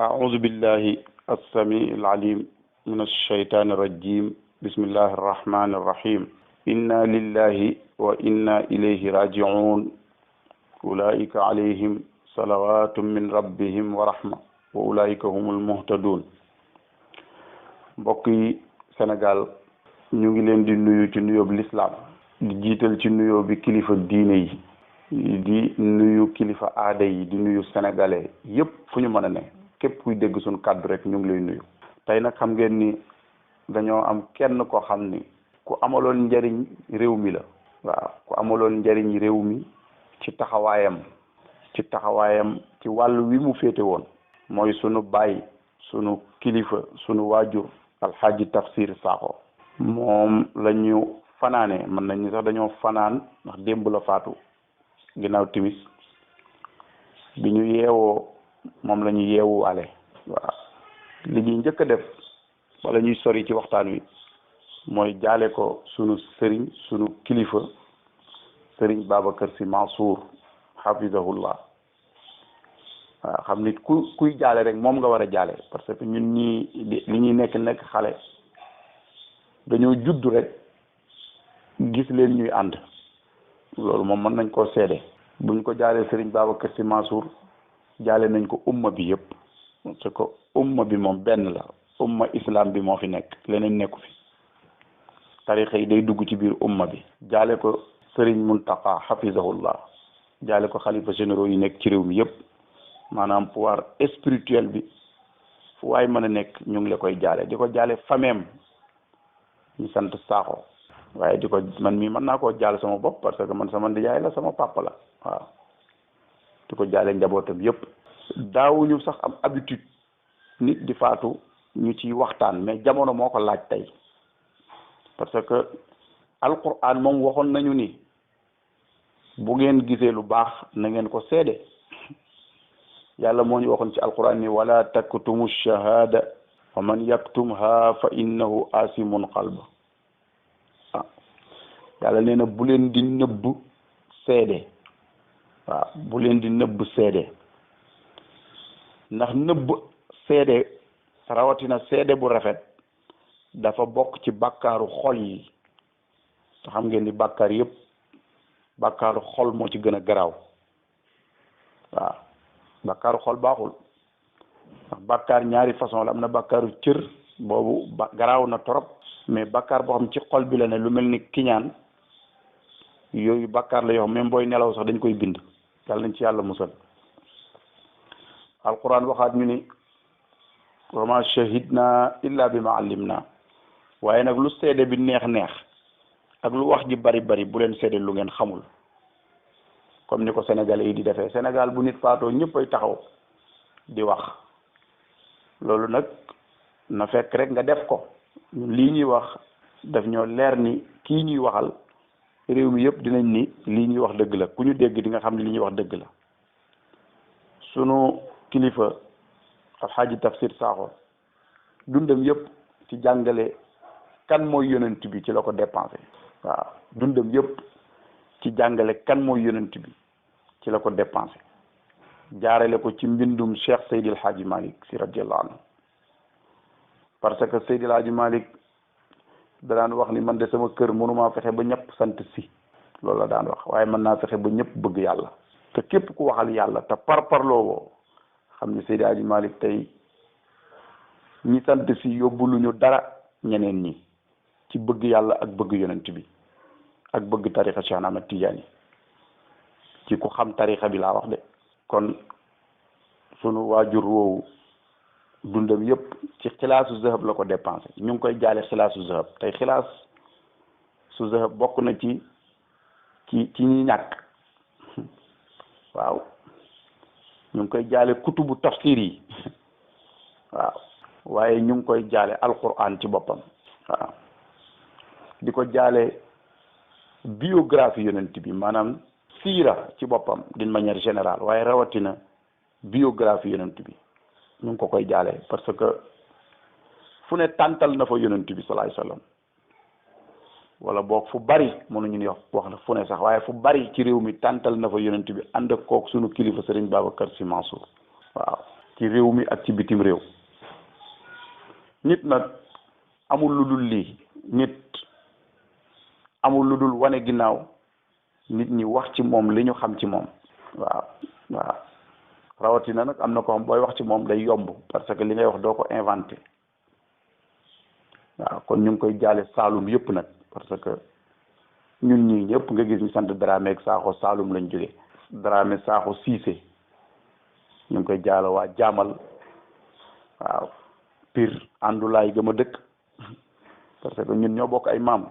أعوذ بالله السميع العليم من الشيطان الرجيم بسم الله الرحمن الرحيم إنا لله وإنا إليه راجعون أولئك عليهم صلوات من ربهم ورحمة وأولئك هم المهتدون. mbokk yi Sénégal ñu ngi leen di nuyu ci nuyoo bi lislaam di jiital ci nuyoo bi kilifa diine yi di nuyu kilifa aada yi di nuyu sénégalais yépp fu ñu mën a ne képp kuy dégg suñu kàddu rek ñu ngi lay nuyu. tey nag xam ngeen ni dañoo am kenn ko xam ni ku amaloon njariñ réew mi la. waaw ku amaloon njariñ réew mi ci taxawaayam ci wàllu wi mu féete woon mooy sunu baay sunu kilifa sunu waajur alxaaji Tafsir Sakho. moom la ñu fanaane mën nañu sax dañoo fanaan ndax démb la faatu ginnaaw timis bi ñu yeewoo moom la ñu yeewuwaale. waaw li ñuy njëkk a def wala ñuy sori ci waxtaan wi mooy jaale ko sunu sëriñ sunu kilifa sëriñ Babacar Sy Mansour hafizahullah. waaw xam nit kuy jaale rek moom nga war a jaale parce que ñun ñii li ñuy nekk xale dañoo judd rek gis leen ñuy ànd loolu moom mën nañ koo seede. buñ ko jaalee sëriñ Babacar Sy Mansour jaale nañ ko umma bi yëpp parce que umma bi moom benn la umma islam bi moo fi nekk leneen nekku fi. tarixa yi day dugg ci biir umma bi. jaale ko sëriñ Muntaqa hafizahullah jaale ko xalifa généraux yi nekk ci réew mi yëpp maanaam pouvoir spirituel bi fu waay mën a nekk ñu ngi la koy jaale di ko jaale fameem ñu sant Sakho. waaye di ko man mii mën naa koo jaale sama bopp parce que man sama ndiyaay la sama papa la. waaw di ko jaale njabootam yëpp. daawuñu sax am habitude nit di faatu ñu ci waxtaan mais jamono moo ko laaj tey parce que alquran moom waxoon nañu ni bu ngeen gisee lu baax na ngeen ko seede. yàlla moo ñu waxoon ci alquran ni wala taktumu shahada wa man yaktumha fa innahu asimun qalba. yàlla nee na bu leen di nëbb seede. waaw bu leen di nëbb seede ndax nëbb seede rawatina seede bu rafet dafa bokk ci bàkkaaru xol yi te xam ngeen ni bàkkaar yëpp bàkkaaru xol moo ci gën a garaaw. waaw bàkkaaru xol baaxul ndax bàkkaar ñaari façon la am na bàkkaaru cër boobu garaaw na torop mais bàkkaar boo xam ci xol bi la ne lu mel ni kiñaan yooyu bàkkaar la yoo xam même booy nelaw sax dañ koy bind yàlla nañ ci yàlla musal. alquran waxaat ñu ni wa ma shahidna illa bi ma allimna waaye nag lu seede bi neex ak lu wax ji bari bu leen seede lu ngeen xamul comme ni ko sénégalais yi di defee. Sénégal bu nit faatoo ñëppay taxaw di wax loolu nag na fekk rek nga def ko. lii ñuy wax daf ñoo leer ni kii ñuy waxal réew mi yëpp dinañ ni lii ñuy wax dëgg la ku ñu dégg di nga xam ne li ñuy wax dëgg la. sunu kilifa alxaaji Tafsir Sakho dundam yëpp ci jàngale kan mooy yonent bi ci la ko dépensé. waaw dundam yëpp ci jàngale kan mooy yonent bi ci la ko dépensé jaarale ko ci mbindum Cheikh Seydil Hadji Malick Sy radiyallahu anhu parce que Seydil Hadji Malick da daan wax ni man de sama kër mënumaa fexe ba ñëpp sant si loolu la daan wax waaye mën naa fexe ba ñëpp bëgg yàlla. te képp ku waxal yàlla te parparloo woo xam ni Seydil Hadji Malick tey ñi sant si yóbbuluñu dara ñeneen ñi ci bëgg yàlla ak bëgg yonent bi ak bëgg tarixa Cheikh Ahmad Tidiane ci ku xam tarixa bi laa wax de. kon sunu waajur woowu dundam yëpp ci xilaasu zahab la ko dépensé ñu ngi koy jaale xilaasu zahab tey xilaas su zahab bokk na ci ñi ñàkk. waaw ñu ngi koy jaale kutubu tafsir yi waaw waaye ñu ngi koy jaale alquran ci boppam. waaw di ko jaale biographie yonent bi maanaam siira ci boppam d'une manière générale waaye rawatina biographie yonent bi ñu ngi ko koy jaale parce que fu ne tàntal na fa yonent bi sallallahu alayhi wasallam wala boog fu bari mënuñu ni wax na fu ne sax waaye fu bari ci réew mi tàntal na fa yonent bi ànd ak kook sunu kilifa Serigne Babacar Sy Mansour waaw ci réew mi ak ci bitim réew nit nag amul lu dul lii nit amul lu dul wane ginnaaw nit ñi wax ci moom li ñu xam ci moom waaw waaw rawatina nag am na ko xam booy wax ci moom day yomb parce que li ngay wax doo ko inventé waaw kon ñu ngi koy jaale Saalum yëpp nag parce que ñun ñii ñëpp nga gis ñu sant Dramé ak Sakho Saalum lañ jóge Dramé Sakho Cissé ñu ngi koy jaale waa Jaamal waaw Pire Andulaay gëm a dëkk parce que ñun ñoo bokk ay maam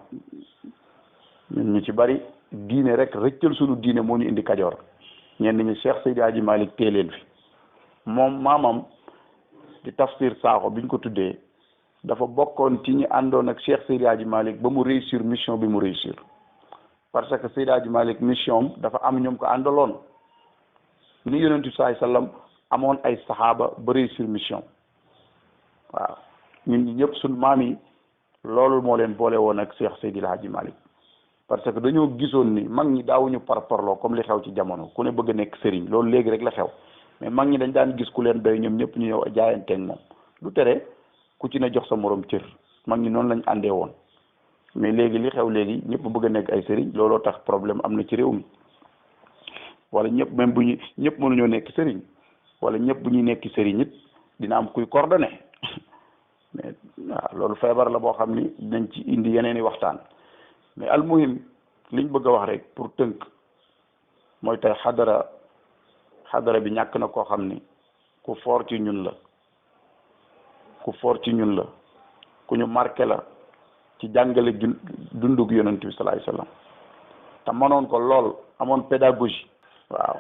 ñun ñu ci bari diine rek rëccal suñu diine moo ñu indi Kajoor ñenn ñi Cheikh Seydi Hadji Malick téeleen fi moom maamam di Tafsir Sakho biñ ko tuddee dafa bokkoon ci ñi àndoon ak Cheikh Seydi Hadji Malick ba mu réussir mission bi mu réussir parce que Seydi Hadji Malick mission dafa am ñoom ko àndaloon ni yonent bi sallallahu alayhi wasallam amoon ay saxaaba ba réussir mission waaw ñun ñi ñëpp suñ maam yi loolu moo leen boole woon ak Cheikh Seydi Hadji Malick parce que dañoo gisoon ni mag ñi daawuñu parparloo comme li xew ci jamono ku ne bëgg a nekk sëriñ loolu léegi rek la xew mais mag ñi dañ daan gis ku leen doy ñoom ñëpp ñu ñëw jaayanteeg moom du tere ku ci ne jox sa morom cër mag ñi noonu lañ àndee woon mais léegi li xew léegi ñëpp bëgg a nekk ay sëriñ looloo tax problème am na ci réew mi wala ñëpp même bu ñu ñëpp mënuñoo nekk sëriñ wala ñëpp bu ñuy nekk sëriñ it dina am kuy coordonné mais waaw loolu feebar la boo xam ni dinañ ci indi yeneen i waxtaan mais almuhim liñ bëgg a wax rek pour tënk mooy tey xadara bi ñàkk na koo xam ni ku foor ci ñun la ku foor ci ñun la ku ñu marqué la ci jàngale dundug yonent bi sallallahu alayhi wasallam te mënoon ko lool amoon pédagogie waaw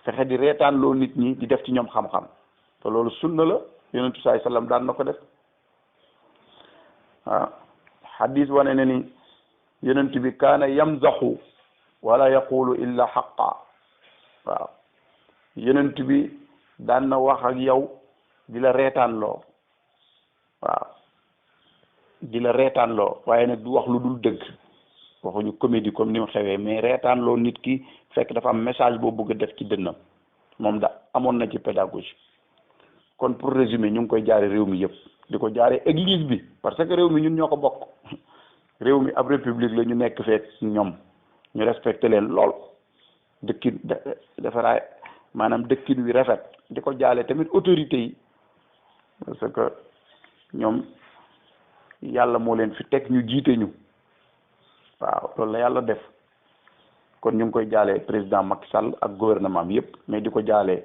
fexe di reetaan loo nit ñi di def ci ñoom xam-xam te loolu sunna la yonent bi sallallahu alayhi wasallam daan na ko def waaw hadis wane ne ni yonent bi kaana yamzaxu wala yaqulu illa xaqa waaw yonent bi daan na wax ak yow di la reetaan loo waaw di la reetaan loo waaye nag du wax lu dul dëgg waxuñu comédie comme ni mu xewee mais reetaan loo nit ki fekk dafa am message boo bëgg a def ci dënnam moom da amoon na ci pédagogie kon pour résumer ñu ngi koy jaare réew mi yëpp di ko jaare église bi parce que réew mi ñun ñoo ko bokk réew mi ab république la ñu nekk feek ñoom ñu respecté leen lool dëkkin defaraay maanaam dëkkin wi rafet di ko jaale tamit autorité yi parce que ñoom yàlla moo leen fi teg ñu jiite ñu waaw loolu la yàlla def kon ñu ngi koy jaale président Macky Sall ak gouvernement bi yëpp mais di ko jaale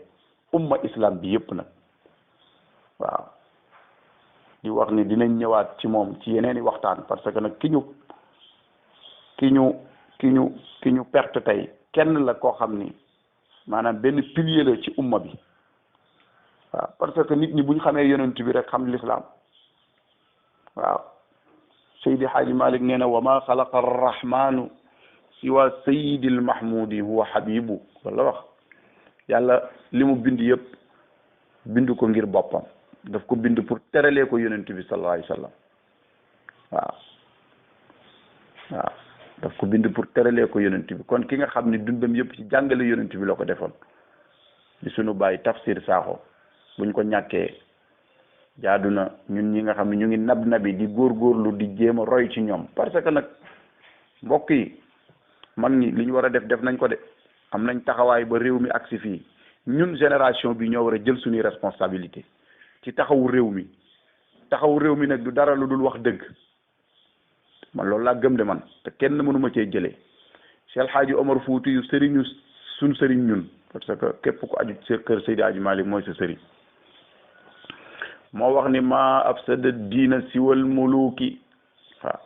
umma islam bi yëpp nag waaw di wax ni dinañ ñëwaat ci moom ci yeneen i waxtaan parce que nag ki ñu perte tey kenn la koo xam ni maanaam benn pilier la ci umma bi waaw parce que nit ñi bu ñu xamee yonent bi rek xam l'islam waaw Seydi Hadji Malick nee na wa ma xalaqa arrahmanu siwa sayidil mahmudi huwa habibu wala wax yàlla li mu bind yëpp bind ko ngir boppam daf ko bind pour teralee ko yonent bi sallallahu alayhi wa sallam waaw waaw daf ko bind pour teralee ko yonent bi kon ki nga xam ni dundam yëpp ci jàngale yonent bi la ko defoon di sunu bàyyi Tafsir Sakho buñ ko ñàkkee jaadu na ñun ñi nga xam ne ñu ngi nabi di góorgóorlu di jéem a roy ci ñoom parce que nag mbokk yi mag ñi li ñu war a def nañ ko de am nañ taxawaay ba réew mi agsi fii ñun génération bi ñoo war a jël suñuy responsabilité ci taxawu réew mi nag du dara lu dul wax dëgg man loolu laa gëm de man te kenn mënuma cee jëlee Cheikh El Hadji Omar Fouti yu sëriñu suñ sëriñ ñun parce que képp ku aju ci kër Seydi Hadji Malick mooy sa sëriñ moo wax ni ma afsada diina siwal muluki waaw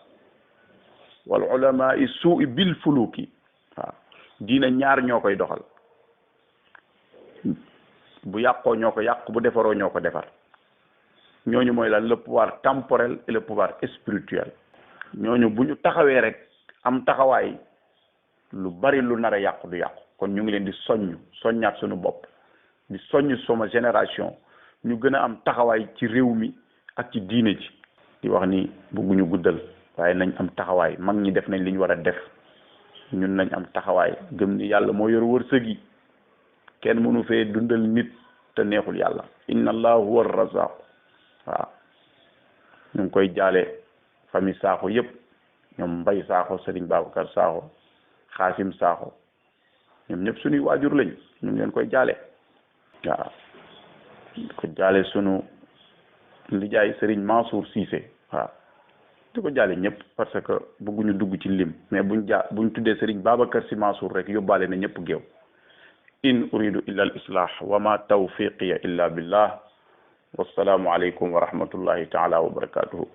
wal ulama i suu'i bil fuluki waaw diina ñaar ñoo koy doxal bu yàqoo ñoo ko yàq bu defaroo ñoo ko defar ñooñu mooy lan le pouvoir temporel et le pouvoir spirituel ñooñu bu ñu taxawee rek am taxawaay lu bari lu nar a yàqu du yàqu kon ñu ngi leen di soññaat suñu bopp di soññ sama génération ñu gën a am taxawaay ci réew mi ak ci diine ji di wax ni bëgguñu guddal waaye nañ am taxawaay. mag ñi def nañ li ñu war a def, ñun nañ am taxawaay gëm ni yàlla moo yor wërsëg yi. kenn mënu fee dundal nit te neexul yàlla. inna allah huwa razaq. waaw ñu ngi koy jaale famille Sakho yëpp, ñoom Mbay Sakho, Serigne Babacar Sakho, Xaasim Sakho, ñoom ñëpp suñuy waajur lañ, ñu ngi leen koy jaale. waaw di ko jaale sunu ndijaay Serigne Mansour Cissé. waaw di ko jaale ñëpp parce que bëgguñu dugg ci lim, mais buñ tuddee Serigne Babacar Sy Mansour rek yóbbaale na ñëpp géew. in uridu illa al islah wa ma tawfiqiya illa billah. wassalaamu aleykum wa rahmatullahi taala wa barakatuhu.